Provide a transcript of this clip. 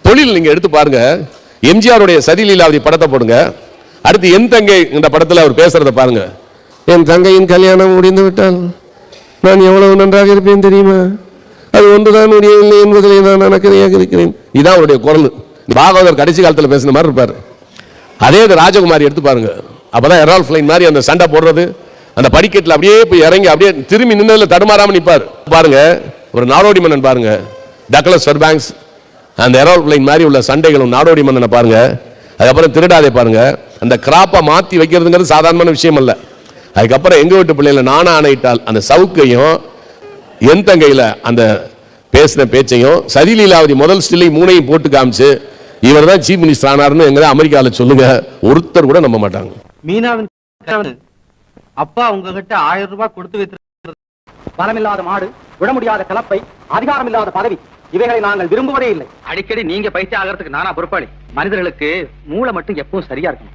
தொழில் நீங்க எடுத்து பாருங்க. எம்ஜிஆருடைய சதிலீலாவதி படத்தை போடுங்க. அடுத்து என் தங்கை இந்த படத்தில் அவர் பேசுறத பாருங்க. என் தங்கையின் கல்யாணம் முடிந்து விட்டால் நான் எவ்வளவு நன்றாக இருப்பேன் தெரியுமா? அது ஒன்றுதான் முடியவில்லை என்பதிலே நான் அக்கறையாக இருக்கிறேன். இதான் அவருடைய குரல். பாகவதர் கடைசி காலத்தில் பேசின மாதிரி இருப்பார். அதே ராஜகுமாரி எடுத்து பாருங்க. அப்பதான் எரால் ஃபிளைன் மாதிரி அந்த சண்டை போடுறது, அந்த படிக்கட்டில் அப்படியே போய் இறங்கி அப்படியே திரும்பி நின்னதில் தடுமாறாம நிற்பார் பாருங்க. ஒரு நாடோடி மன்னன் பாருங்க, டக்ளஸ் ஃபெர்பேங்க்ஸ். அந்த எரால் ஃபிளைன் மாதிரி உள்ள சண்டைகளும் நாடோடி மன்னனை பாருங்க. அதுக்கப்புறம் திருடாதே பாருங்க. அந்த கிராப்பை மாற்றி வைக்கிறதுங்கிறது சாதாரணமான விஷயம் அல்ல. அதுக்கப்புறம் எங்க வீட்டு பிள்ளைகளை நானா ஆணையிட்டால் அந்த சவுக்கையும் என் தங்கையில அந்த பேசின பேச்சையும் சதிலீலாவதி முதல் ஸ்டில்லை மூணையும் போட்டு காமிச்சு இவர் தான் சீஃப் மினிஸ்டர் ஆனார்னு எங்க அமெரிக்காவில் சொல்லுங்க, ஒருத்தர் கூட நம்ப மாட்டாங்க. மீனாவின் அப்பா உங்ககிட்ட 1000 ரூபாய் கொடுத்து வைத்திருக்கிறது. பலமில்லாத மாடு, விட முடியாத கலப்பை, அதிகாரம் இல்லாத பதவி, இவைகளை நாங்கள் விரும்புவதே இல்லை. அடிக்கடி நீங்க பைத்தியம் ஆகிறதுக்கு நானா பொறுப்பாளி? மனிதர்களுக்கு மூளை மட்டும் எப்பவும் சரியா இருக்கும்.